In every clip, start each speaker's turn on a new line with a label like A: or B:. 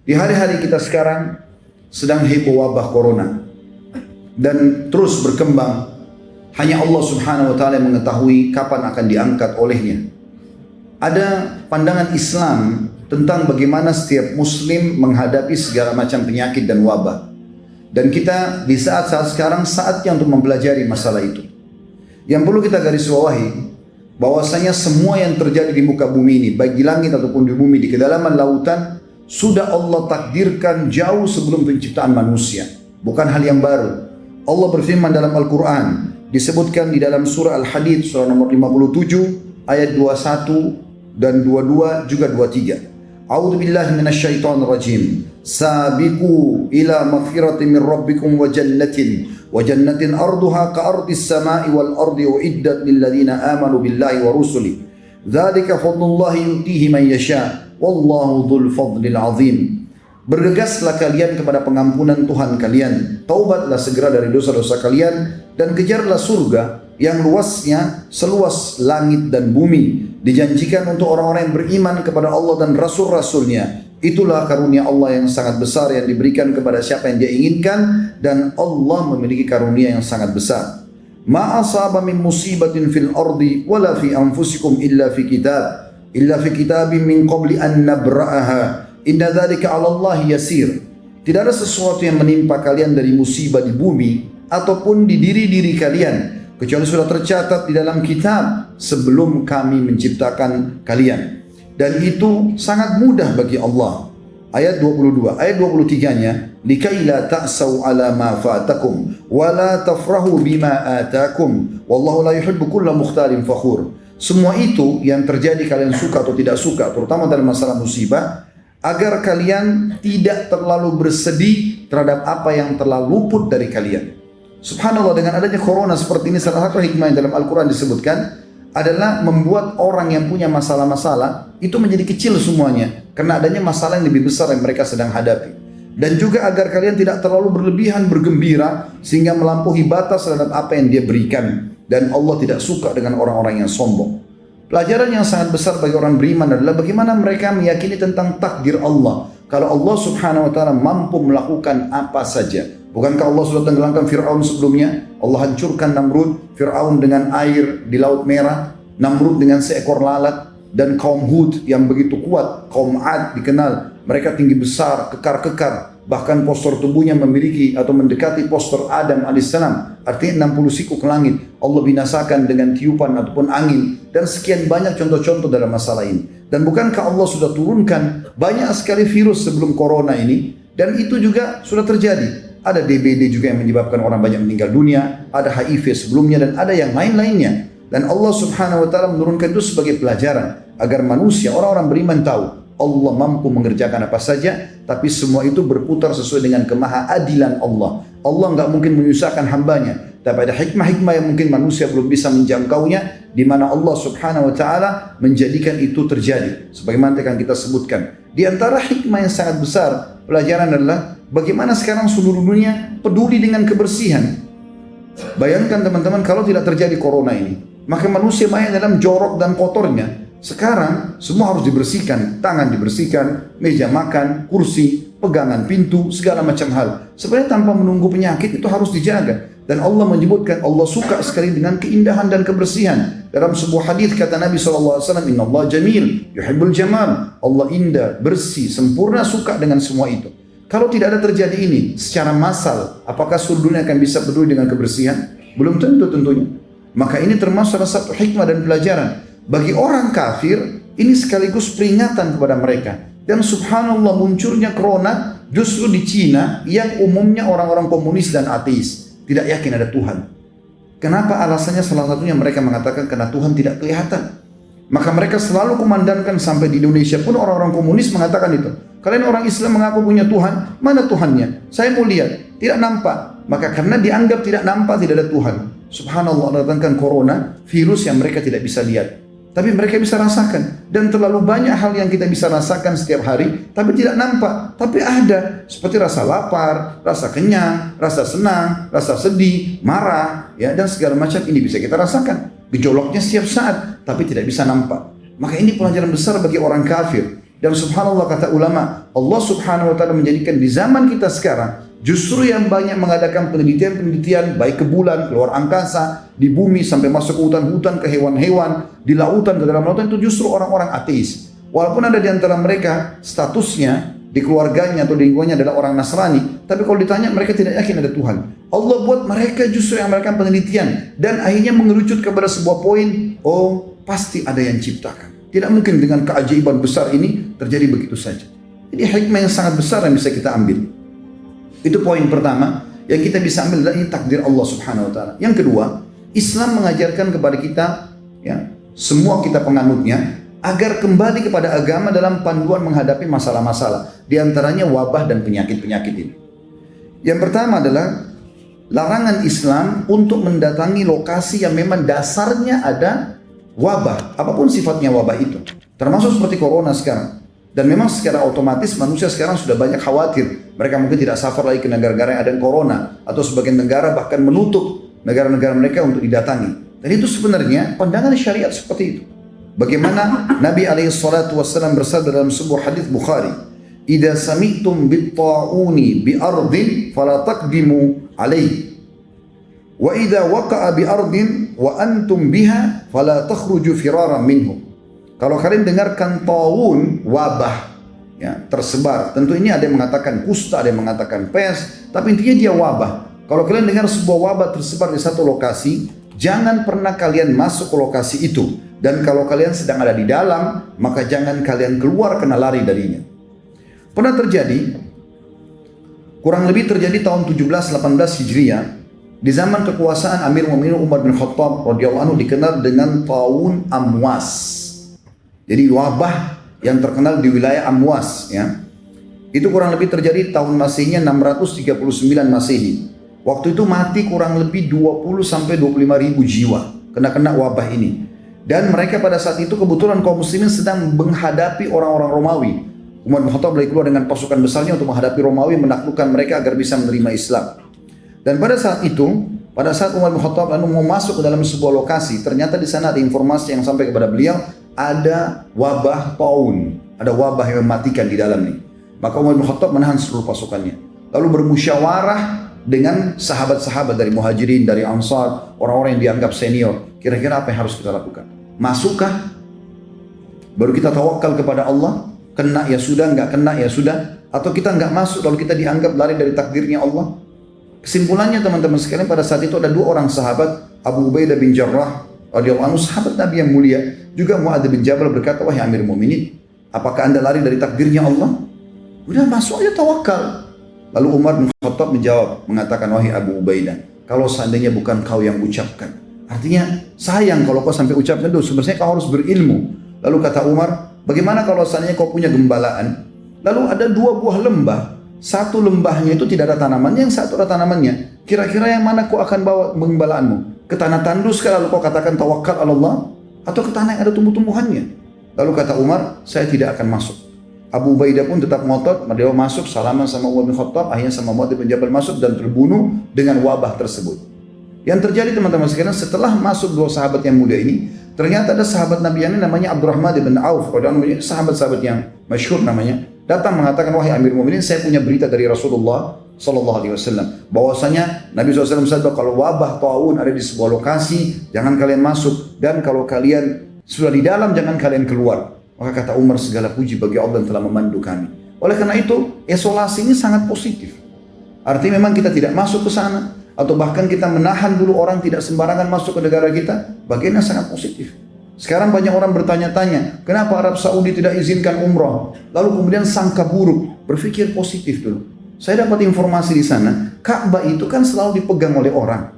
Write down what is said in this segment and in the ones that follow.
A: Di hari-hari kita sekarang sedang heboh wabah corona dan terus berkembang. Hanya Allah Subhanahu wa taala yang mengetahui kapan akan diangkat olehnya. Ada pandangan Islam tentang bagaimana setiap muslim menghadapi segala macam penyakit dan wabah. Dan kita di saat-saat sekarang saatnya untuk mempelajari masalah itu. Yang perlu kita garis bawahi bahwasanya semua yang terjadi di muka bumi ini, baik di langit ataupun di bumi, di kedalaman lautan, sudah Allah takdirkan jauh sebelum penciptaan manusia. Bukan hal yang baru. Allah berfirman dalam Al-Quran, disebutkan di dalam surah Al-Hadid, surah nomor 57, ayat 21 dan 22 juga 23. A'udzu billahi minasyaitonir rajim. Sabiqu ila maghfiratin min rabbikum wa jannatin arduha ka ardis sama'i wal ardi uiddat lil ladzina amanu billahi wa rusuli. Dzalika fadlullahi yutihi man yasha wallahu dzul fadlil azim. Bergegaslah kalian kepada pengampunan Tuhan kalian, taubatlah segera dari dosa-dosa kalian, dan kejarlah surga yang luasnya seluas langit dan bumi. Dijanjikan untuk orang-orang yang beriman kepada Allah dan Rasul-Rasulnya. Itulah karunia Allah yang sangat besar yang diberikan kepada siapa yang dia inginkan, dan Allah memiliki karunia yang sangat besar. Ma asaba min musibatin fil ardi wala fi anfusikum illa fi kitabin min qabli an nabra'aha. Inna dzalika 'ala Allah yasir. Tidak ada sesuatu yang menimpa kalian dari musibah di bumi ataupun di diri-diri kalian kecuali sudah tercatat di dalam kitab sebelum kami menciptakan kalian. Dan itu sangat mudah bagi Allah. Ayat 22, ayat 23-nya, likai la ta'sau 'ala ma fatakum wa la tafrahu bima atakum wallahu la yuhibbu kulla mukhtalin fakhur. Semua itu yang terjadi kalian suka atau tidak suka, terutama dalam masalah musibah, agar kalian tidak terlalu bersedih terhadap apa yang telah luput dari kalian. Subhanallah, dengan adanya corona seperti ini, salah satu hikmah yang dalam Al-Quran disebutkan adalah membuat orang yang punya masalah-masalah itu menjadi kecil semuanya, karena adanya masalah yang lebih besar yang mereka sedang hadapi. Dan juga agar kalian tidak terlalu berlebihan bergembira sehingga melampaui batas terhadap apa yang dia berikan. Dan Allah tidak suka dengan orang-orang yang sombong. Pelajaran yang sangat besar bagi orang beriman adalah bagaimana mereka meyakini tentang takdir Allah. Kalau Allah Subhanahu wa taala mampu melakukan apa saja. Bukankah Allah sudah tenggelamkan Fir'aun sebelumnya? Allah hancurkan Namrud, Fir'aun dengan air di Laut Merah, Namrud dengan seekor lalat, dan kaum Hud yang begitu kuat, kaum Ad dikenal, mereka tinggi besar, kekar-kekar, bahkan postur tubuhnya memiliki atau mendekati postur Adam alaihissalam, artinya 60 siku ke langit. Allah binasakan dengan tiupan ataupun angin, dan sekian banyak contoh-contoh dalam masalah ini. Dan bukankah Allah sudah turunkan banyak sekali virus sebelum corona ini, dan itu juga sudah terjadi. Ada DBD juga yang menyebabkan orang banyak meninggal dunia, ada HIV sebelumnya, dan ada yang lain-lainnya. Dan Allah Subhanahu wa taala menurunkan itu sebagai pelajaran agar manusia, orang-orang beriman tahu Allah mampu mengerjakan apa saja, tapi semua itu berputar sesuai dengan kemahaadilan Allah. Allah nggak mungkin menyusahkan hambanya, tapi ada hikmah-hikmah yang mungkin manusia belum bisa menjangkaunya, di mana Allah Subhanahu wa taala menjadikan itu terjadi. Sebagaimana akan kita sebutkan. Di antara hikmah yang sangat besar, pelajaran adalah bagaimana sekarang seluruh dunia peduli dengan kebersihan. Bayangkan teman-teman, kalau tidak terjadi corona ini, maka manusia banyak dalam jorok dan kotornya. Sekarang semua harus dibersihkan, tangan dibersihkan, meja makan, kursi, pegangan pintu, segala macam hal. Sebenarnya tanpa menunggu penyakit itu harus dijaga. Dan Allah menyebutkan Allah suka sekali dengan keindahan dan kebersihan. Dalam sebuah hadis kata Nabi SAW, Inna Allah jamil, yuhibbul jamal. Allah indah, bersih, sempurna, suka dengan semua itu. Kalau tidak ada terjadi ini secara massal, apakah seluruh dunia akan bisa peduli dengan kebersihan? Belum tentu tentunya. Maka ini termasuk salah satu hikmah dan pelajaran. Bagi orang kafir, ini sekaligus peringatan kepada mereka. Dan subhanallah, munculnya corona justru di Cina yang umumnya orang-orang komunis dan ateis. Tidak yakin ada Tuhan. Kenapa? Alasannya salah satunya mereka mengatakan karena Tuhan tidak kelihatan. Maka mereka selalu kumandangkan, sampai di Indonesia pun orang-orang komunis mengatakan itu. Kalian orang Islam mengaku punya Tuhan, mana Tuhannya? Saya mau lihat, tidak nampak. Maka karena dianggap tidak nampak, tidak ada Tuhan. Subhanallah, Allah datangkan corona, virus yang mereka tidak bisa lihat. Tapi mereka bisa rasakan. Dan terlalu banyak hal yang kita bisa rasakan setiap hari, tapi tidak nampak. Tapi ada, seperti rasa lapar, rasa kenyang, rasa senang, rasa sedih, marah, ya, dan segala macam ini bisa kita rasakan. Gejolaknya setiap saat, tapi tidak bisa nampak. Maka ini pelajaran besar bagi orang kafir. Dan subhanallah kata ulama, Allah subhanahu wa ta'ala menjadikan di zaman kita sekarang, justru yang banyak mengadakan penelitian-penelitian baik ke bulan, keluar angkasa, di bumi sampai masuk ke hutan-hutan, ke hewan-hewan, di lautan, ke dalam lautan itu justru orang-orang ateis. Walaupun ada di antara mereka statusnya di keluarganya atau di lingkungannya adalah orang Nasrani, tapi kalau ditanya mereka tidak yakin ada Tuhan. Allah buat mereka justru yang melakukan penelitian dan akhirnya mengerucut kepada sebuah poin, oh pasti ada yang ciptakan. Tidak mungkin dengan keajaiban besar ini terjadi begitu saja. Jadi hikmah yang sangat besar yang bisa kita ambil. Itu poin pertama yang kita bisa ambil dari takdir Allah Subhanahu wa taala. Yang kedua, Islam mengajarkan kepada kita, ya, semua kita penganutnya agar kembali kepada agama dalam panduan menghadapi masalah-masalah, di antaranya wabah dan penyakit-penyakit ini. Yang pertama adalah larangan Islam untuk mendatangi lokasi yang memang dasarnya ada wabah, apapun sifatnya wabah itu, termasuk seperti corona sekarang. Dan memang secara otomatis manusia sekarang sudah banyak khawatir. Mereka mungkin tidak safar lagi ke negara-negara yang ada corona, atau sebagian negara bahkan menutup negara-negara mereka untuk didatangi. Dan itu sebenarnya pandangan syariat seperti itu. Bagaimana Nabi SAW bersabda dalam sebuah hadis Bukhari, "Idza sami'tum bit-ta'uni bi ardin fala taqdimu alaihi. Wa idza waqa'a bi ardin wa antum biha fala takhruju firaran minhu." Kalau kalian dengarkan taun, wabah, ya, tersebar. Tentu ini ada yang mengatakan kusta, ada yang mengatakan pes, tapi intinya dia wabah. Kalau kalian dengar sebuah wabah tersebar di satu lokasi, jangan pernah kalian masuk ke lokasi itu. Dan kalau kalian sedang ada di dalam, maka jangan kalian keluar kena lari darinya. Pernah terjadi, kurang lebih terjadi tahun 17-18 Hijriah, di zaman kekuasaan Amir Mu'minin Umar bin Khattab radhiyallahu anhu, dikenal dengan taun Amwas. Jadi wabah yang terkenal di wilayah Amwas, ya. Itu kurang lebih terjadi tahun Masihnya 639 Masehi. Waktu itu mati kurang lebih 20-25 ribu jiwa kena wabah ini. Dan mereka pada saat itu kebetulan kaum muslimin sedang menghadapi orang-orang Romawi. Umar bin Khattab lagi keluar dengan pasukan besarnya untuk menghadapi Romawi, menaklukkan mereka agar bisa menerima Islam. Dan pada saat itu, pada saat Umar bin Khattab mau masuk ke dalam sebuah lokasi, ternyata di sana ada informasi yang sampai kepada beliau, ada wabah taun, ada wabah yang mematikan di dalam nih. Maka Umar bin Khattab menahan seluruh pasukannya, lalu bermusyawarah dengan sahabat-sahabat dari Muhajirin, dari Ansar, orang-orang yang dianggap senior. Kira-kira apa yang harus kita lakukan? Masukkah? Baru kita tawakal kepada Allah, kena ya sudah, nggak kena ya sudah, atau kita nggak masuk lalu kita dianggap lari dari takdirnya Allah? Kesimpulannya teman-teman sekalian, pada saat itu ada dua orang sahabat, Abu Ubaidah bin Jarrah radhiyallahu anhu, sahabat Nabi yang mulia, juga Mu'adz bin Jabal, berkata, "Wahai Amir Mu'minin, apakah anda lari dari takdirnya Allah? Udah masuk aja, tawakal." Lalu Umar bin Khattab menjawab, mengatakan, "Wahai Abu Ubaidah, kalau seandainya bukan kau yang ucapkan, artinya sayang kalau kau sampai ucapkan itu, sebenarnya kau harus berilmu." Lalu kata Umar, "Bagaimana kalau seandainya kau punya gembalaan, lalu ada dua buah lembah, satu lembahnya itu tidak ada tanamannya, yang satu ada tanamannya. Kira-kira yang mana kau akan bawa gembalaanmu? Ke tanah tandus kah lalu kau katakan tawakal Allah, atau ke tanah yang ada tumbuh-tumbuhannya?" Lalu kata Umar, "Saya tidak akan masuk." Abu Ubaidah pun tetap ngotot, dia masuk, salaman sama Umar bin Khattab, akhirnya sama Mu'adz bin Jabal masuk dan terbunuh dengan wabah tersebut. Yang terjadi teman-teman sekalian, setelah masuk dua sahabat yang mulia ini, ternyata ada sahabat Nabi yang namanya Abdurrahman bin Auf, sahabat-sahabat yang masyhur namanya, datang mengatakan, "Wahai Amir Mu'minin, saya punya berita dari Rasulullah sallallahu alaihi wasallam, bahwasanya Nabi SAW bersabda, kalau wabah taun ada di sebuah lokasi, jangan kalian masuk, dan kalau kalian sudah di dalam, jangan kalian keluar." Maka kata Umar, "Segala puji bagi Allah yang telah memandu kami." Oleh karena itu, isolasi ini sangat positif. Artinya memang kita tidak masuk ke sana, atau bahkan kita menahan dulu orang tidak sembarangan masuk ke negara kita, bagiannya sangat positif. Sekarang banyak orang bertanya-tanya, kenapa Arab Saudi tidak izinkan umrah? Lalu kemudian sangka buruk, berpikir positif dulu. Saya dapat informasi di sana, Ka'bah itu kan selalu dipegang oleh orang.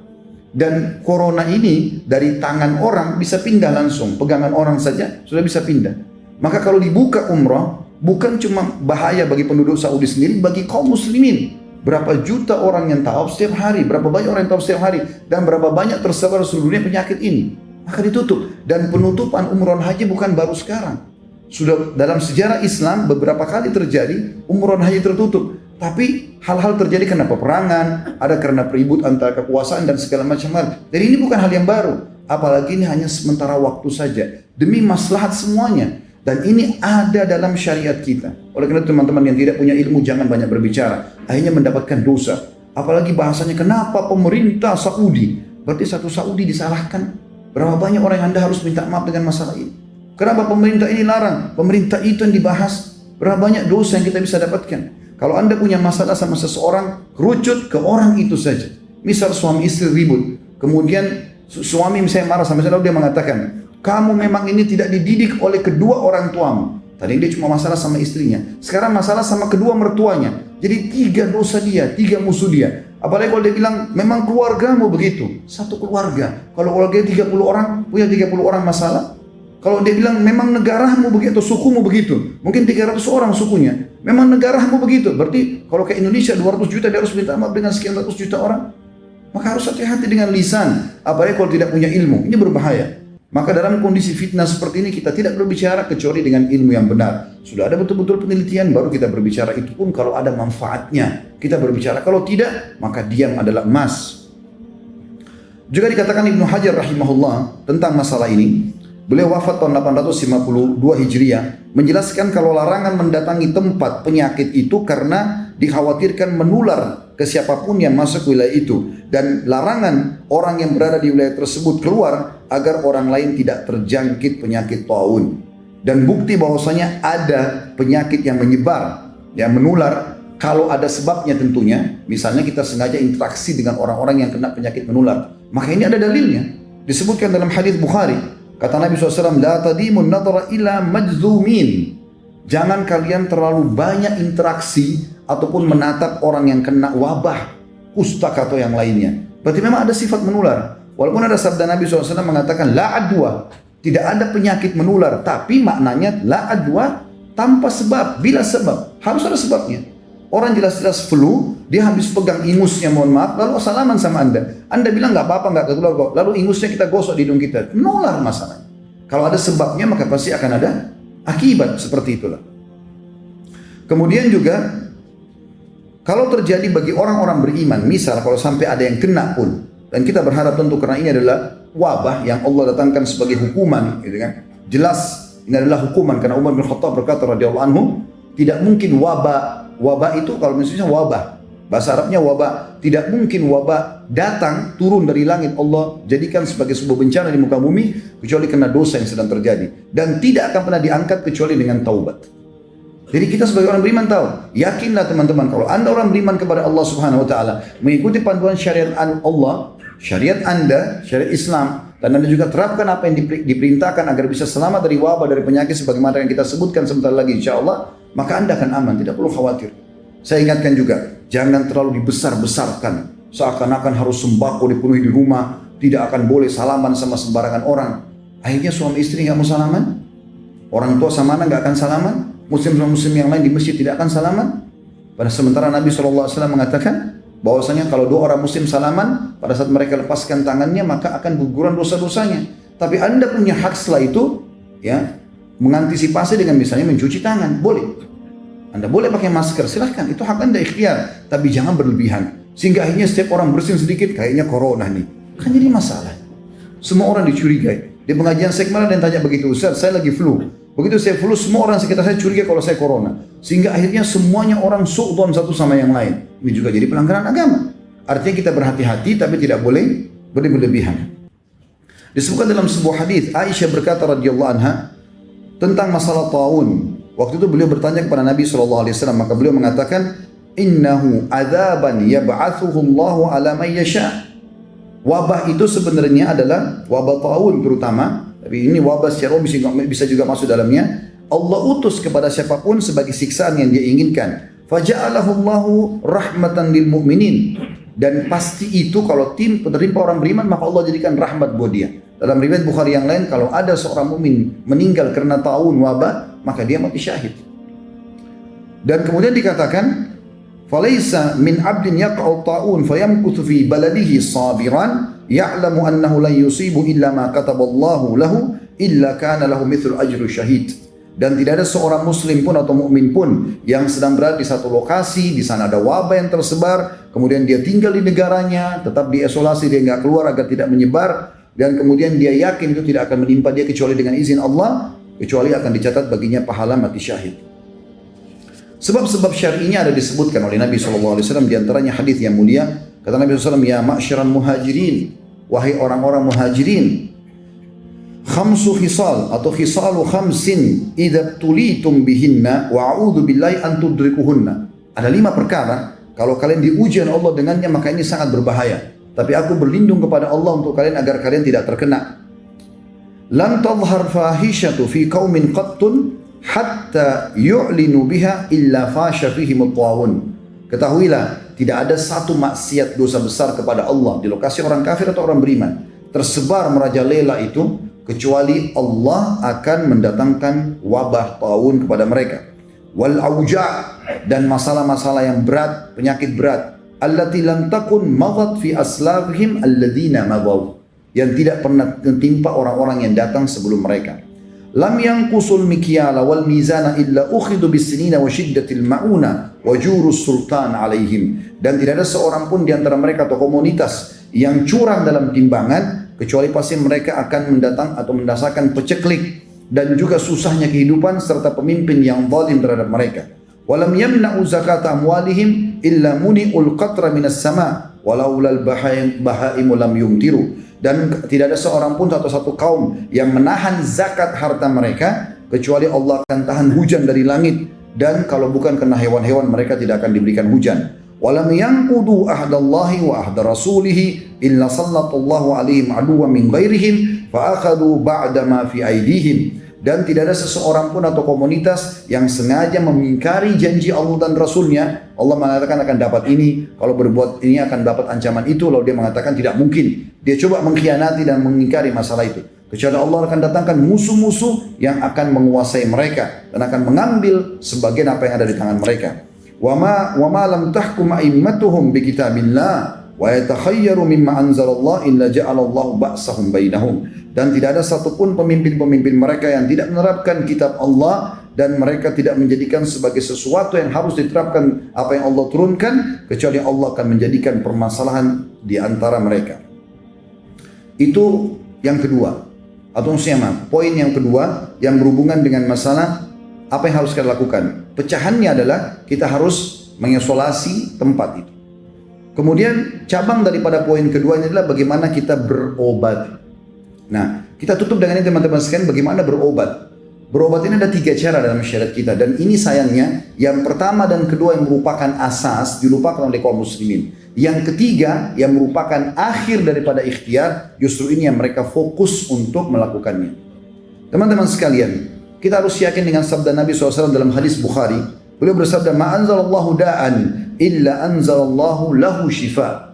A: Dan corona ini dari tangan orang bisa pindah langsung, pegangan orang saja sudah bisa pindah. Maka kalau dibuka umrah, bukan cuma bahaya bagi penduduk Saudi sendiri, bagi kaum muslimin. Berapa juta orang yang tawaf setiap hari, berapa banyak orang yang tawaf setiap hari, dan berapa banyak tersebar seluruh dunia penyakit ini. Maka ditutup. Dan penutupan umrah haji bukan baru sekarang. Sudah dalam sejarah Islam beberapa kali terjadi umrah haji tertutup. Tapi hal-hal terjadi karena peperangan, ada karena peribut antara kekuasaan dan segala macam hal. Jadi ini bukan hal yang baru. Apalagi ini hanya sementara waktu saja. Demi maslahat semuanya. Dan ini ada dalam syariat kita. Oleh karena itu teman-teman yang tidak punya ilmu jangan banyak berbicara. Akhirnya mendapatkan dosa. Apalagi bahasanya kenapa pemerintah Saudi. Berarti satu Saudi disalahkan. Berapa banyak orang yang Anda harus minta maaf dengan masalah ini. Kenapa pemerintah ini larang? Pemerintah itu yang dibahas. Berapa banyak dosa yang kita bisa dapatkan. Kalau Anda punya masalah sama seseorang, kerucut ke orang itu saja. Misal suami istri ribut. Kemudian suami misalnya marah sama saya, lalu dia mengatakan, kamu memang ini tidak dididik oleh kedua orang tuamu. Tadi dia cuma masalah sama istrinya. Sekarang masalah sama kedua mertuanya. Jadi 3 dosa dia, 3 musuh dia. Apalagi kalau dia bilang, memang keluargamu begitu. Satu keluarga. Kalau keluarga 30 orang, punya 30 orang masalah. Kalau dia bilang, memang negaramu begitu, sukumu begitu. Mungkin 300 orang sukunya. Memang negaramu begitu. Berarti kalau ke Indonesia 200 juta, dia harus minta maaf dengan sekian ratus juta orang. Maka harus hati-hati dengan lisan. Apalagi kalau tidak punya ilmu. Ini berbahaya. Maka dalam kondisi fitnah seperti ini kita tidak berbicara kecuali dengan ilmu yang benar. Sudah ada betul-betul penelitian baru kita berbicara, itu pun kalau ada manfaatnya kita berbicara. Kalau tidak maka diam adalah emas. Juga dikatakan Ibnu Hajar rahimahullah tentang masalah ini. Beliau wafat tahun 852 Hijriah menjelaskan kalau larangan mendatangi tempat penyakit itu karena dikhawatirkan menular ke siapapun yang masuk wilayah itu, dan larangan orang yang berada di wilayah tersebut keluar agar orang lain tidak terjangkit penyakit taun. Dan bukti bahwasanya ada penyakit yang menyebar, yang menular kalau ada sebabnya tentunya. Misalnya kita sengaja interaksi dengan orang-orang yang kena penyakit menular, maka ini ada dalilnya. Disebutkan dalam hadis Bukhari, kata Nabi SAW, la tadimun nadara ila majzumin. Jangan kalian terlalu banyak interaksi ataupun menatap orang yang kena wabah, kusta atau yang lainnya. Berarti memang ada sifat menular. Walaupun ada sabda Nabi SAW mengatakan la adwa, tidak ada penyakit menular, tapi maknanya la adwa tanpa sebab, bila sebab, harus ada sebabnya. Orang jelas-jelas flu, dia habis pegang ingusnya, mohon maaf, lalu salaman sama Anda. Anda bilang nggak apa-apa, nggak ketular kok. Lalu ingusnya kita gosok di hidung kita, menular masalahnya. Kalau ada sebabnya maka pasti akan ada akibat, seperti itulah. Kemudian juga kalau terjadi bagi orang-orang beriman, misal kalau sampai ada yang kena pun, dan kita berharap tentu karena ini adalah wabah yang Allah datangkan sebagai hukuman, gitu kan? Jelas ini adalah hukuman karena Umar bin Khattab berkata radhiyallahu anhu, tidak mungkin wabah itu kalau misalnya wabah, bahasa Arabnya wabah, tidak mungkin wabah datang turun dari langit Allah jadikan sebagai sebuah bencana di muka bumi kecuali karena dosa yang sedang terjadi, dan tidak akan pernah diangkat kecuali dengan taubat. Jadi kita sebagai orang beriman tahu, yakinlah teman-teman, kalau Anda orang beriman kepada Allah Subhanahu wa taala, mengikuti panduan syariat Allah, syariat Anda, syariat Islam, dan Anda juga terapkan apa yang diperintahkan agar bisa selamat dari wabah, dari penyakit sebagaimana yang kita sebutkan sebentar lagi insyaallah, maka Anda akan aman, tidak perlu khawatir. Saya ingatkan juga, jangan terlalu dibesar-besarkan, seakan-akan harus sembako dipenuhi di rumah, tidak akan boleh salaman sama sembarangan orang. Akhirnya suami istri nggak mau salaman, orang tua sama anak nggak akan salaman, muslim sama muslim yang lain di masjid tidak akan salaman. Pada sementara Nabi SAW mengatakan bahwasanya kalau 2 orang muslim salaman, pada saat mereka lepaskan tangannya maka akan guguran dosa-dosanya. Tapi Anda punya hak setelah itu, ya, mengantisipasi dengan misalnya mencuci tangan, boleh. Anda boleh pakai masker, silahkan, itu hak Anda, ikhtiar, tapi jangan berlebihan. Sehingga akhirnya setiap orang bersin sedikit, kayaknya corona nih, kan jadi masalah. Semua orang dicurigai. Di pengajian sekmalah dan tanya begitu, Ustaz, saya lagi flu. Begitu saya flu, semua orang sekitar saya curiga kalau saya corona. Sehingga akhirnya semuanya orang su'don satu sama yang lain. Ini juga jadi pelanggaran agama. Artinya kita berhati-hati tapi tidak boleh berlebihan. Disebutkan dalam sebuah hadis, Aisyah berkata radhiyallahu anha tentang masalah taun. Waktu itu beliau bertanya kepada Nabi SAW, maka beliau mengatakan, innahu adzaban yab'atsuhu Allahu ala man yasha. Wabah itu sebenarnya adalah wabah taun terutama, tapi ini wabah secara bisa juga masuk dalamnya. Allah utus kepada siapapun sebagai siksaan yang dia inginkan. Faja'alahu Allahu rahmatan lil mu'minin. Dan pasti itu kalau tim penerima orang beriman maka Allah jadikan rahmat buat dia. Dalam riwayat Bukhari yang lain, kalau ada seorang mukmin meninggal karena taun wabah, maka dia mati syahid. Dan kemudian dikatakan, فَلَيْسَ مِنْ عَبْدٍ يَقْعُ الطَّاعُونَ فَيَمْكُثُ فِي بَلَدِهِ صَابِرًا يَعْلَمُ أَنَّهُ لَنْ يُصِيبُ إِلَّا مَا كَتَبَ اللَّهُ لَهُ إِلَّا كَانَ لَهُ مِثْلُ أَجْرِ الشَّهِيدِ. Dan tidak ada seorang muslim pun atau mukmin pun yang sedang berada di satu lokasi, di sana ada wabah yang tersebar, kemudian dia tinggal di negaranya, tetap diisolasi, dia nggak keluar agar tidak menyebar, dan kemudian dia yakin itu tidak akan menimpa dia kecuali dengan izin Allah. kecuali akan dicatat baginya pahala mati syahid. Sebab-sebab syar'inya ada disebutkan oleh Nabi SAW, di antaranya hadis yang mulia. Kata Nabi SAW, ya ma'syaral muhajirin, wahai orang-orang muhajirin, khamsu khisal atau khisalu khamsin idza tulitum bihinna wa a'udzu billahi an tudrikuhunna. Ada 5 perkara, kalau kalian diuji oleh Allah dengannya maka ini sangat berbahaya. Tapi aku berlindung kepada Allah untuk kalian agar kalian tidak terkena. Lan tadhhar fahishatu fi qaumin qattun hatta yu'linu biha illa fasha fihim at-ta'un. Ketahuilah, tidak ada satu maksiat dosa besar kepada Allah di lokasi orang kafir atau orang beriman tersebar merajalela itu kecuali Allah akan mendatangkan wabah taun kepada mereka. Wal auja' dan masalah-masalah yang berat, penyakit berat. Allati lam takun madat fi aslafihim alladhina madaw, yang tidak pernah menimpa orang-orang yang datang sebelum mereka. Lam yanqusul mikyala wal mizana illa ukhidu bisinina wa shiddatil mauna wa jurus sultan alaihim. Dan tidak ada seorang pun di antara mereka atau komunitas yang curang dalam timbangan kecuali pasti mereka akan mendatang atau mendasarkan peceklik dan juga susahnya kehidupan serta pemimpin yang zalim terhadap mereka. Walam yamna'u zakata amwalihim illa muni'ul qatra minas sama walaulal bahaimu lam yumtiru. Dan tidak ada seorang pun atau satu kaum yang menahan zakat harta mereka kecuali Allah akan tahan hujan dari langit, dan kalau bukan karena hewan-hewan mereka tidak akan diberikan hujan. Walam yanqudu ahdallahi wa ahda rasulih illa sallallahu alaihim aduwwan min ghairihim fa akhadhu ba'da ma fi aidihim. Dan tidak ada seseorang pun atau komunitas yang sengaja mengingkari janji Allah dan Rasulnya. Allah mengatakan akan dapat ini, kalau berbuat ini akan dapat ancaman itu, lalu dia mengatakan tidak mungkin. Dia coba mengkhianati dan mengingkari masalah itu. Kecuali Allah akan datangkan musuh-musuh yang akan menguasai mereka dan akan mengambil sebagian apa yang ada di tangan mereka. Wa ma lam tahkum a'immatuhum bi kitabillah wa yatakhayyaru mimma anzalallah illa ja'alallahu ba'sahum bainahum. Dan tidak ada satupun pemimpin-pemimpin mereka yang tidak menerapkan kitab Allah dan mereka tidak menjadikan sebagai sesuatu yang harus diterapkan apa yang Allah turunkan, kecuali Allah akan menjadikan permasalahan di antara mereka. Itu yang kedua, atau maksudnya poin yang kedua yang berhubungan dengan masalah apa yang harus kita lakukan. Pecahannya adalah kita harus mengisolasi tempat itu. Kemudian cabang daripada poin kedua ini adalah bagaimana kita berobat. Nah, kita tutup dengan ini teman-teman sekalian, bagaimana berobat. Berobat ini ada 3 cara dalam syariat kita, dan ini sayangnya yang pertama dan kedua yang merupakan asas dilupakan oleh kaum muslimin. Yang ketiga yang merupakan akhir daripada ikhtiar, justru ini yang mereka fokus untuk melakukannya. Teman-teman sekalian, kita harus yakin dengan sabda Nabi SAW dalam hadis Bukhari. Beliau bersabda, ma anzalallahu da'an illa anzalallahu lahu shifa.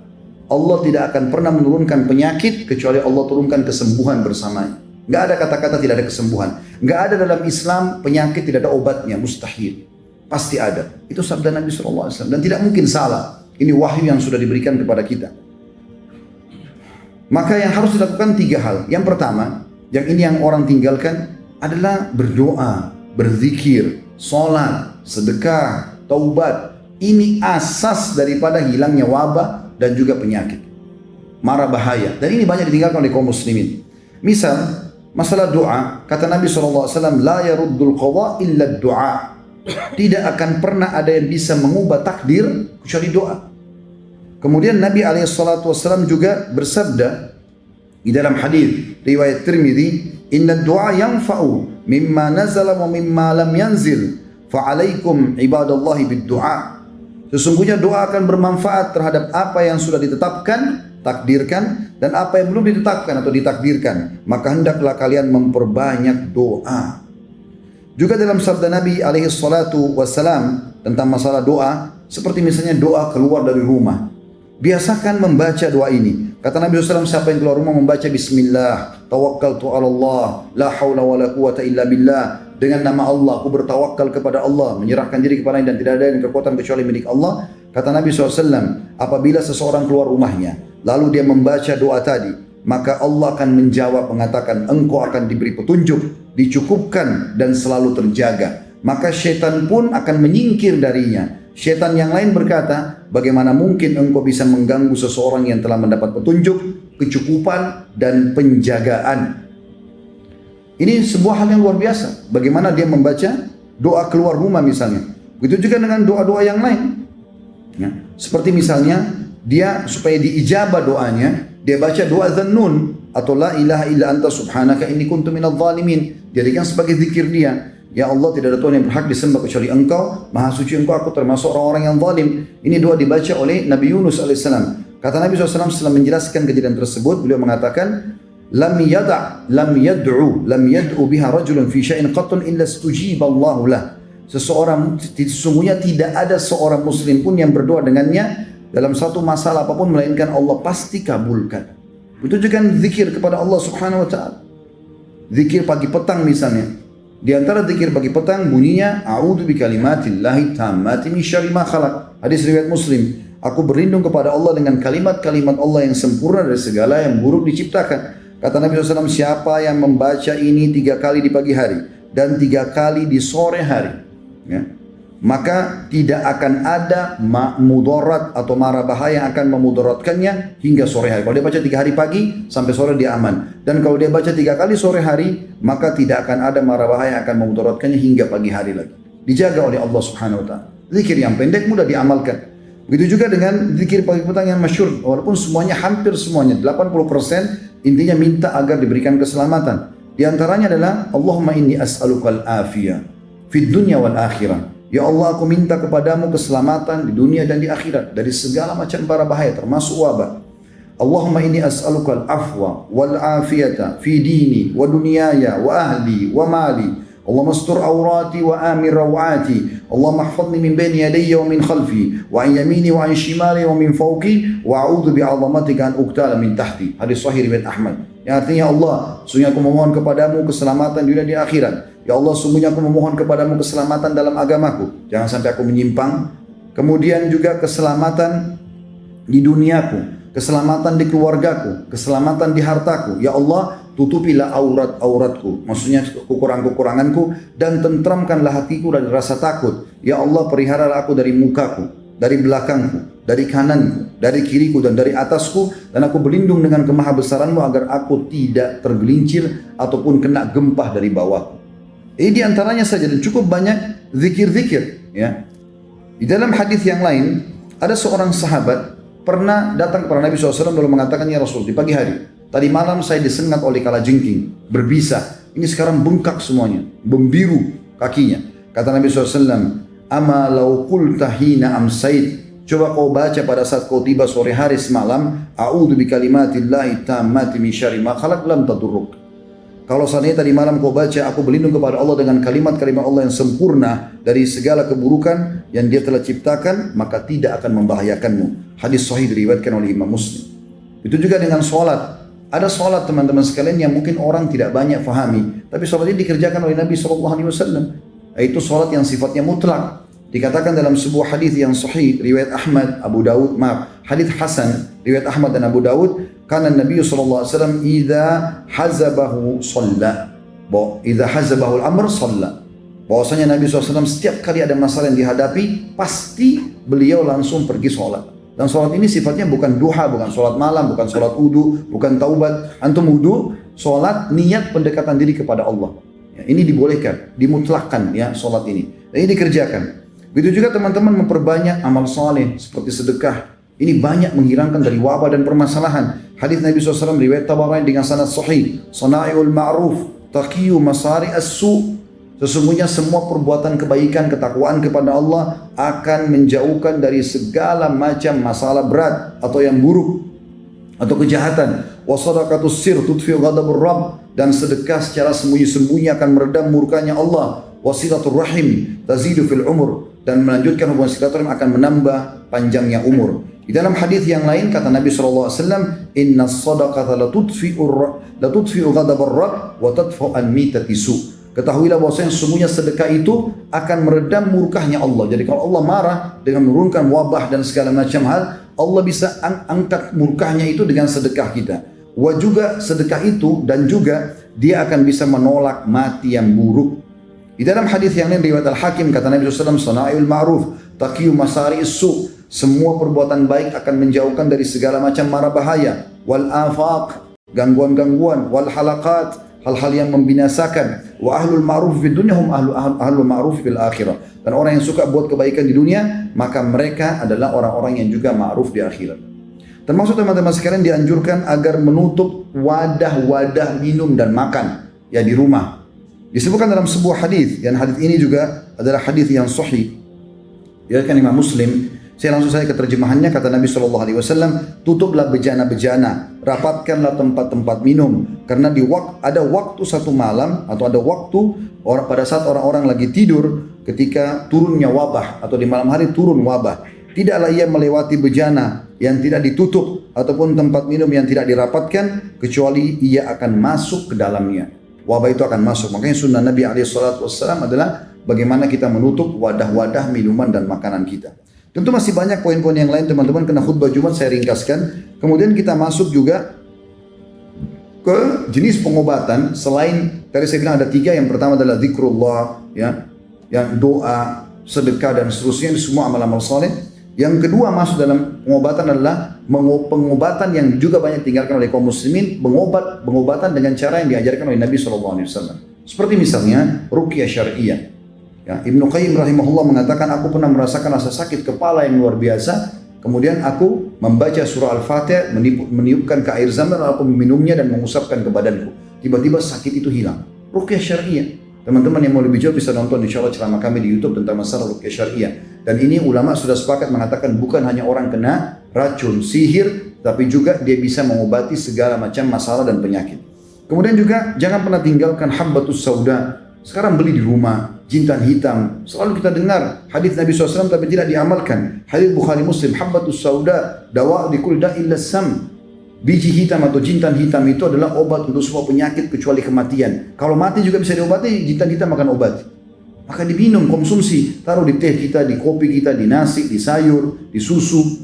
A: Allah tidak akan pernah menurunkan penyakit kecuali Allah turunkan kesembuhan bersamanya. Enggak ada kata-kata tidak ada kesembuhan. Enggak ada dalam Islam penyakit tidak ada obatnya, mustahil. Pasti ada. Itu sabda Nabi SAW dan tidak mungkin salah. Ini wahyu yang sudah diberikan kepada kita. Maka yang harus dilakukan 3 hal. Yang pertama, yang ini yang orang tinggalkan adalah berdoa, berzikir, sholat, sedekah, taubat. Ini asas daripada hilangnya wabah dan juga penyakit, mara bahaya. Dan ini banyak ditinggalkan oleh kaum muslimin. Misal, masalah doa, kata Nabi SAW, la yaruddul qadha illa doa. Tidak akan pernah ada yang bisa mengubah takdir kecuali doa. Kemudian Nabi SAW juga bersabda di dalam hadis riwayat Tirmidzi, inna doa yanfa'u mimma nazala wa mimma lam yanzil, fa'alaikum ibadallahi bid doa. Sesungguhnya doa akan bermanfaat terhadap apa yang sudah ditetapkan, takdirkan, dan apa yang belum ditetapkan atau ditakdirkan. Maka hendaklah kalian memperbanyak doa. Juga dalam sabda Nabi SAW tentang masalah doa, seperti misalnya doa keluar dari rumah. Biasakan membaca doa ini. Kata Nabi SAW, siapa yang keluar rumah membaca Bismillah, tawakkaltu ala Allah, la hawla wa la quwata illa billah. Dengan nama Allah, aku bertawakal kepada Allah, menyerahkan diri kepada-Nya dan tidak ada yang kekuatan kecuali milik Allah. Kata Nabi SAW, apabila seseorang keluar rumahnya, lalu dia membaca doa tadi, maka Allah akan menjawab mengatakan, engkau akan diberi petunjuk, dicukupkan dan selalu terjaga. Maka syaitan pun akan menyingkir darinya. Syaitan yang lain berkata, bagaimana mungkin engkau bisa mengganggu seseorang yang telah mendapat petunjuk, kecukupan dan penjagaan. Ini sebuah hal yang luar biasa. Bagaimana dia membaca doa keluar rumah misalnya. Begitu juga dengan doa-doa yang lain. Ya. Seperti misalnya dia supaya diijabah doanya, dia baca doa Dzannun atau la ilaha illa anta subhanaka inni kuntu minadh dhalimin. Jadikan sebagai zikir dia. Ya Allah, tidak ada Tuhan yang berhak disembah kecuali Engkau, Maha suci Engkau, aku termasuk orang-orang yang zalim. Ini doa dibaca oleh Nabi Yunus alaihissalam. Kata Nabi SAW setelah menjelaskan kejadian tersebut, beliau mengatakan, lam yad'u biha rajulun fi syai'in qattun illa istujiballahu lah. Seseorang, sesungguhnya tidak ada seorang muslim pun yang berdoa dengannya dalam satu masalah apapun melainkan Allah pasti kabulkan. Itu juga zikir kepada Allah Subhanahu wa taala. Zikir pagi petang misalnya. Di antara zikir pagi petang bunyinya a'udzu bikalimatillahi tammati min syarri ma khalaq. Hadis riwayat Muslim. Aku berlindung kepada Allah dengan kalimat-kalimat Allah yang sempurna dari segala yang buruk diciptakan. Kata Nabi SAW, siapa yang membaca ini 3 kali di pagi hari dan 3 kali di sore hari, ya, maka tidak akan ada mudarat atau mara bahaya yang akan memudaratkannya hingga sore hari. Kalau dia baca 3 hari pagi sampai sore dia aman. Dan kalau dia baca 3 kali sore hari, maka tidak akan ada mara bahaya yang akan memudaratkannya hingga pagi hari lagi. Dijaga oleh Allah Subhanahu wa taala. Zikir yang pendek mudah diamalkan. Begitu juga dengan zikir pagi petang yang masyhur, walaupun semuanya hampir semuanya 80% intinya minta agar diberikan keselamatan. Di antaranya adalah Allahumma inni as'alukal afiyah fid dunya wal akhirah. Ya Allah, aku minta kepadamu keselamatan di dunia dan di akhirat dari segala macam bara bahaya termasuk wabah. Allahumma inni as'alukal afwa wal afiyata fi dini wa dunyaya wa ahli wa mali. Allahumma astur awrati wa amir rawati. Allahumma ihfazni min bayni yadayya wa min khalfi wa an yamini wa an shimali wa min fawqi wa a'udzu bi'azamatika an uqtala min tahti. Hadis sahih riwayat Ahmad. Yang artinya Allah, sungguh aku memohon kepadamu keselamatan di dunia dan di akhirat. Ya Allah, sungguhnya aku memohon kepadamu keselamatan dalam agamaku. Jangan sampai aku menyimpang. Kemudian juga keselamatan di duniaku, keselamatan di keluargaku, keselamatan di hartaku. Ya Allah, tutupilah aurat-auratku, maksudnya kekurangan-kekuranganku, dan tentramkanlah hatiku dari rasa takut. Ya Allah, peliharalah aku dari mukaku, dari belakangku, dari kananku, dari kiriku, dan dari atasku, dan aku berlindung dengan kemahabesaranmu agar aku tidak tergelincir ataupun kena gempah dari bawahku. Ini diantaranya saja, dan cukup banyak zikir-zikir. Ya. Di dalam hadis yang lain, ada seorang sahabat pernah datang kepada Nabi SAW lalu mengatakan, ya Rasul, di pagi hari, tadi malam saya disengat oleh kalajengking, berbisa. Ini sekarang bengkak semuanya, membiru kakinya. Kata Nabi SAW, ama law qulta hina amsait. Coba kau baca pada saat kau tiba sore hari semalam, a'udzu bikalimatillahi tammati min syarri ma khalaq lam tadurruk. Kalau seandainya tadi malam kau baca, aku berlindung kepada Allah dengan kalimat-kalimat Allah yang sempurna dari segala keburukan yang Dia telah ciptakan, maka tidak akan membahayakanmu. Hadis sahih diriwayatkan oleh Imam Muslim. Itu juga dengan sholat. Ada sholat teman-teman sekalian yang mungkin orang tidak banyak fahami, tapi sholat ini dikerjakan oleh Nabi SAW. Yaitu sholat yang sifatnya mutlak. Dikatakan dalam sebuah hadis yang sahih riwayat Ahmad, Abu Dawud, hadis Hasan riwayat Ahmad dan Abu Dawud, karena Nabi SAW idza hazabahu shalla, idza hazabahu al-amr shalla. Bahwasanya Nabi SAW setiap kali ada masalah yang dihadapi, pasti beliau langsung pergi sholat. Dan sholat ini sifatnya bukan duha, bukan sholat malam, bukan sholat wudu, bukan taubat. Antum wudu, sholat niat pendekatan diri kepada Allah. Ya, ini dibolehkan, dimutlakkan ya sholat ini. Dan ini dikerjakan. Begitu juga teman-teman memperbanyak amal saleh seperti sedekah. Ini banyak menghilangkan dari wabah dan permasalahan. Hadis Nabi SAW riwayat Tabarani dengan sanad sahih. Sana'iul ma'ruf taqiyu masari as-su. Sesungguhnya semua perbuatan kebaikan, ketakwaan kepada Allah akan menjauhkan dari segala macam masalah berat atau yang buruk atau kejahatan. Wa sadaqatus sir tudfi'u ghadabur rabb, dan sedekah secara sembunyi-sembunyi akan meredam murkanya Allah. Wasilatul rahim tazidu fil umur, dan melanjutkan hubungan silaturahim akan menambah panjangnya umur. Di dalam hadis yang lain kata Nabi SAW, inna sadaqata la tudfi'u ghadabur rabb wa tadfa'u an mitati su. Ketahuilah bahwasanya sesungguhnya sedekah itu akan meredam murkahnya Allah. Jadi kalau Allah marah dengan menurunkan wabah dan segala macam hal, Allah bisa angkat murkahnya itu dengan sedekah kita. Wa juga sedekah itu, dan juga dia akan bisa menolak mati yang buruk. Di dalam hadis yang lain riwayat Al-Hakim kata Nabi SAW, sana'il ma'ruf taqiyu masari su. Semua perbuatan baik akan menjauhkan dari segala macam mara bahaya. Wal afaq, gangguan-gangguan. Wal halaqat, hal-hal yang membinasakan. Wa ahlul ma'ruf fid dunya hum ahlul ma'ruf fil akhirah. Dan orang yang suka buat kebaikan di dunia, maka mereka adalah orang-orang yang juga ma'ruf di akhirat. Termasuk teman-teman sekalian dianjurkan agar menutup wadah-wadah minum dan makan ya di rumah. Disebutkan dalam sebuah hadis, dan hadis ini juga adalah hadis yang sahih. Ya kan Imam Muslim. Saya langsung saja ke terjemahannya. Kata Nabi SAW, tutuplah bejana-bejana, rapatkanlah tempat-tempat minum, karena ada waktu satu malam atau ada waktu pada saat orang-orang lagi tidur, ketika turunnya wabah atau di malam hari turun wabah. Tidaklah ia melewati bejana yang tidak ditutup ataupun tempat minum yang tidak dirapatkan, kecuali ia akan masuk ke dalamnya. Wabah itu akan masuk. Makanya sunnah Nabi SAW adalah bagaimana kita menutup wadah-wadah minuman dan makanan kita. Tentu masih banyak poin-poin yang lain teman-teman, karena khutbah Jumat saya ringkaskan. Kemudian kita masuk juga ke jenis pengobatan. Selain tadi saya bilang ada 3, yang pertama adalah zikrullah, ya, yang doa, sedekah dan seterusnya, semua amal-amal saleh. Yang kedua masuk dalam pengobatan adalah pengobatan yang juga banyak ditinggalkan oleh kaum muslimin, pengobatan dengan cara yang diajarkan oleh Nabi SAW. Seperti misalnya ruqyah syariah. Ya, Ibnu Qayyim rahimahullah mengatakan, aku pernah merasakan rasa sakit kepala yang luar biasa. Kemudian aku membaca surah Al-Fatihah, meniupkan ke air zam-zam, aku meminumnya dan mengusapkan ke badanku. Tiba-tiba sakit itu hilang. Ruqyah syariah. Teman-teman yang mau lebih jauh bisa nonton insya Allah ceramah kami di YouTube tentang masalah ruqyah syariah. Dan ini ulama sudah sepakat mengatakan bukan hanya orang kena racun, sihir, tapi juga dia bisa mengobati segala macam masalah dan penyakit. Kemudian juga jangan pernah tinggalkan habbatus sauda. Sekarang beli di rumah, jintan hitam. Selalu kita dengar hadis Nabi SAW tapi tidak diamalkan. Hadis Bukhari Muslim, habbatus sauda dawa likul da'il sam. Biji hitam atau jintan hitam itu adalah obat untuk semua penyakit kecuali kematian. Kalau mati juga bisa diobati, jintan hitam akan obati. Maka diminum, konsumsi, taruh di teh kita, di kopi kita, di nasi, di sayur, di susu,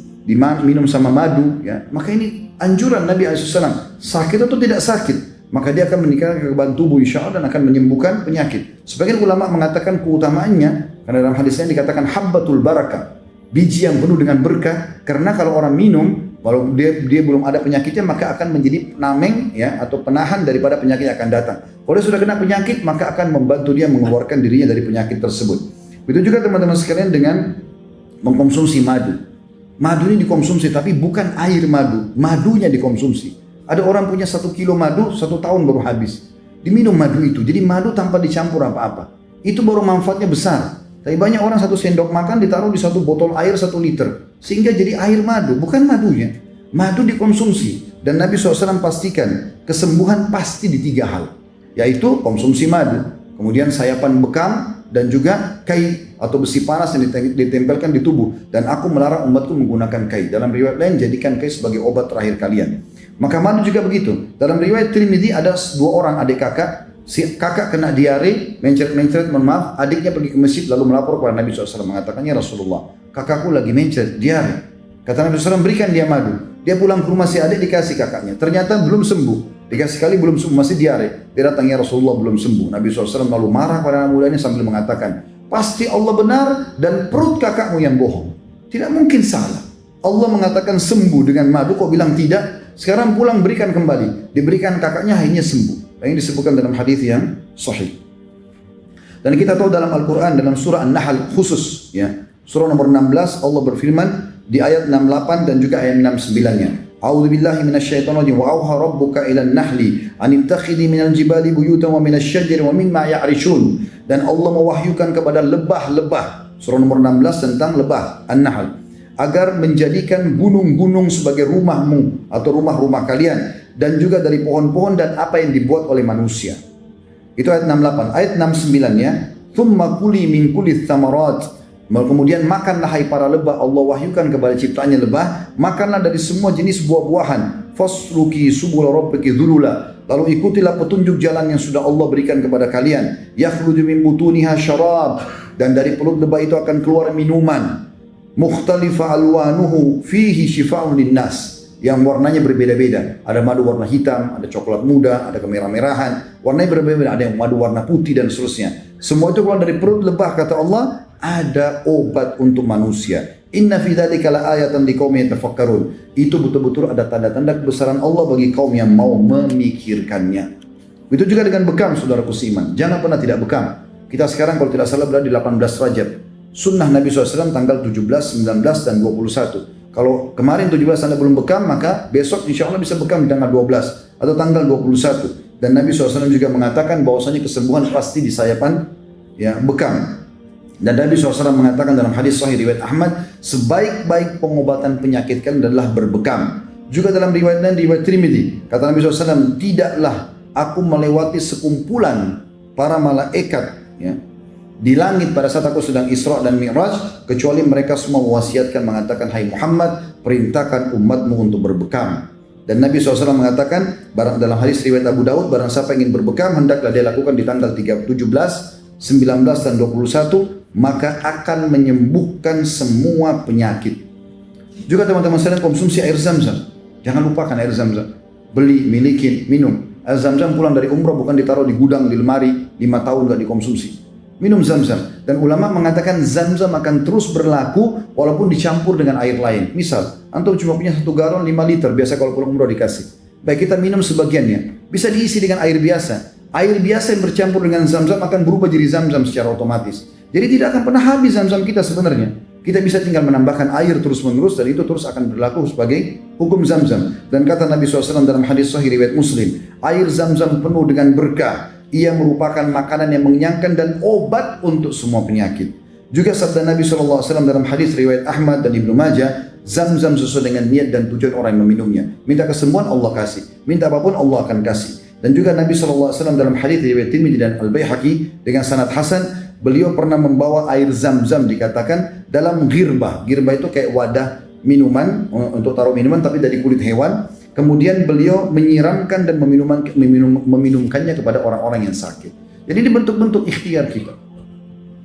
A: minum sama madu. Ya. Maka ini anjuran Nabi SAW. Sakit atau tidak sakit, maka dia akan meningkatkan kekebalan tubuh insya Allah dan akan menyembuhkan penyakit. Sebagian ulama mengatakan keutamaannya, karena dalam hadisnya dikatakan habbatul barakah, biji yang penuh dengan berkah, karena kalau orang minum, walau dia belum ada penyakitnya, maka akan menjadi penameng ya, atau penahan daripada penyakit yang akan datang. Kalau dia sudah kena penyakit, maka akan membantu dia mengeluarkan dirinya dari penyakit tersebut. Begitu juga teman-teman sekalian dengan mengkonsumsi madu. Madu ini dikonsumsi, tapi bukan air madu, madunya dikonsumsi. Ada orang punya 1 kilo madu, 1 tahun baru habis. Diminum madu itu, jadi madu tanpa dicampur apa-apa. Itu baru manfaatnya besar. Tapi banyak orang 1 sendok makan ditaruh di 1 botol air 1 liter. Sehingga jadi air madu, bukan madunya. Madu dikonsumsi. Dan Nabi SAW pastikan kesembuhan pasti di 3 hal. Yaitu konsumsi madu, kemudian sayapan bekam, dan juga kai atau besi panas yang ditempelkan di tubuh. Dan aku melarang umatku menggunakan kai. Dalam riwayat lain, jadikan kai sebagai obat terakhir kalian. Maka madu juga begitu. Dalam riwayat Tirmidzi ada 2 orang adik kakak. Si kakak kena diare, mencret-mencret, mohon maaf, adiknya pergi ke masjid lalu melapor kepada Nabi SAW, mengatakannya, Rasulullah, kakakku lagi mencret, diare. Kata Nabi SAW, berikan dia madu. Dia pulang ke rumah si adik, dikasih kakaknya. Ternyata belum sembuh. Dikasih kali belum sembuh, masih diare. Dia datangnya Rasulullah belum sembuh. Nabi SAW lalu marah pada anak mudanya sambil mengatakan, pasti Allah benar dan perut kakakmu yang bohong. Tidak mungkin salah. Allah mengatakan sembuh dengan madu, kok bilang tidak? Sekarang pulang berikan kembali. Diberikan kakaknya akhirnya sembuh. Ini disebutkan dalam hadis yang sahih. Dan kita tahu dalam Al-Quran, dalam surah An-Nahl khusus, ya, surah nomor 16, Allah berfirman di ayat 68 dan juga ayat 69-nya. A'udzu billahi minasyaitonir rajim. Wa auha rabbuka ilan nahli an ittakhidhi minal jibali buyutan wa minasyajari wa mimma ya'rishun. Dan Allah mewahyukan kepada lebah-lebah, surah nomor 16 tentang lebah, An-Nahl, agar menjadikan gunung-gunung sebagai rumahmu atau rumah-rumah kalian, dan juga dari pohon-pohon dan apa yang dibuat oleh manusia. Itu ayat 68. Ayat 69-nya, thumma kuli min kulli thamarat. Kemudian makanlah hai para lebah, Allah wahyukan kepada ciptaannya lebah, makanlah dari semua jenis buah-buahan. Fasluki subul rabbiki dzulula. Lalu ikutilah petunjuk jalan yang sudah Allah berikan kepada kalian. Yakhruju min butuniha syarab. Dan dari perut lebah itu akan keluar minuman. Mukhtalifa alwanuhu fihi shifa'un linnas, yang warnanya berbeda-beda. Ada madu warna hitam, ada coklat muda, ada kemerah-merahan, warnanya berbeda-beda, ada yang madu warna putih dan seterusnya. Semua itu keluar dari perut lebah, kata Allah, ada obat untuk manusia. Inna fi dzalika laayatan liqaumin yatafakkarun. Itu betul-betul ada tanda-tanda kebesaran Allah bagi kaum yang mau memikirkannya. Begitu juga dengan bekam, saudaraku seiman. Jangan pernah tidak bekam. Kita sekarang kalau tidak salah berada di 18 Rajab. Sunnah Nabi SAW tanggal 17, 19, dan 21. Kalau kemarin 17 Anda belum bekam, maka besok insya Allah bisa bekam di tanggal 12 atau tanggal 21. Dan Nabi SAW juga mengatakan bahwasanya kesembuhan pasti di sayapan ya, bekam. Dan Nabi SAW mengatakan dalam hadis sahih riwayat Ahmad, sebaik-baik pengobatan penyakit kalian adalah berbekam. Juga dalam riwayat lain, riwayat Tirmidzi, kata Nabi SAW, tidaklah aku melewati sekumpulan para malaikat ya, di langit pada saat aku sedang Isra dan Mi'raj, kecuali mereka semua mewasiatkan mengatakan, hai Muhammad, perintahkan umatmu untuk berbekam. Dan Nabi SAW mengatakan, dalam hadis riwayat Abu Daud, barang siapa ingin berbekam, hendaklah dia lakukan di tanggal 17, 19 dan 21, maka akan menyembuhkan semua penyakit. Juga teman-teman sekalian, konsumsi air Zam-Zam. Jangan lupakan air Zam-Zam. Beli, milikin, minum. Air Zam-Zam pulang dari umrah bukan ditaruh di gudang, di lemari, 5 tahun gak dikonsumsi. Minum Zam-Zam. Dan ulama mengatakan Zam-Zam akan terus berlaku walaupun dicampur dengan air lain. Misal, antum cuma punya 1 galon 5 liter, biasa kalau pulang umrah dikasih. Baik, kita minum sebagiannya. Bisa diisi dengan air biasa. Air biasa yang bercampur dengan Zam-Zam akan berubah jadi Zam-Zam secara otomatis. Jadi tidak akan pernah habis Zam-Zam kita sebenarnya. Kita bisa tinggal menambahkan air terus-menerus dan itu terus akan berlaku sebagai hukum Zam-Zam. Dan kata Nabi SAW dalam hadis sahih riwayat Muslim, air Zam-Zam penuh dengan berkah. Ia merupakan makanan yang mengenyangkan dan obat untuk semua penyakit. Juga sabda Nabi SAW dalam hadis riwayat Ahmad dan Ibnu Majah, Zam-Zam sesuai dengan niat dan tujuan orang yang meminumnya. Minta kesembuhan, Allah kasih. Minta apapun, Allah akan kasih. Dan juga Nabi SAW dalam hadis riwayat Tirmidzi dan Al-Baihaqi dengan sanad hasan, beliau pernah membawa air Zam-Zam dikatakan dalam girbah. Girbah itu kayak wadah minuman, untuk taruh minuman tapi dari kulit hewan. Kemudian beliau menyiramkan dan meminumkannya kepada orang-orang yang sakit. Jadi ini bentuk-bentuk ikhtiar kita.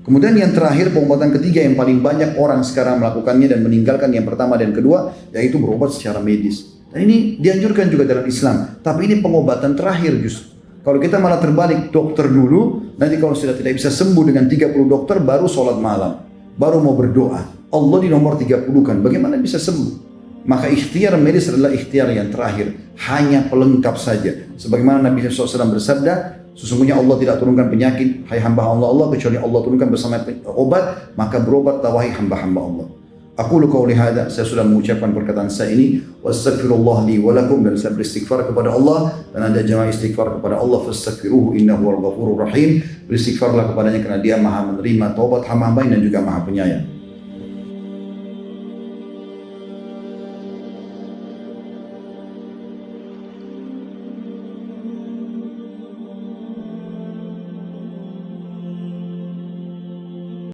A: Kemudian yang terakhir, pengobatan ketiga yang paling banyak orang sekarang melakukannya dan meninggalkan yang pertama dan kedua, yaitu berobat secara medis. Dan ini dianjurkan juga dalam Islam. Tapi ini pengobatan terakhir justru. Kalau kita malah terbalik, dokter dulu, nanti kalau sudah tidak bisa sembuh dengan 30 dokter, baru sholat malam. Baru mau berdoa. Allah di nomor 30 kan, bagaimana bisa sembuh? Maka ikhtiar medis adalah ikhtiar yang terakhir. Hanya pelengkap saja. Sebagaimana Nabi SAW bersabda, sesungguhnya Allah tidak turunkan penyakit, hai hamba Allah, kecuali Allah turunkan bersama obat, maka berobatlah wahai hamba-hamba Allah. Aku qauli hadza, saya sudah mengucapkan perkataan saya ini, wastaghfirullah li wa lakum, dan saya beristighfar kepada Allah, dan Anda jamaah istighfar kepada Allah, fastaghfiruhu innahu wal ghafurur rahim. Beristighfarlah kepadanya karena Dia Maha menerima taubat hamba-hamba dan juga Maha penyayang.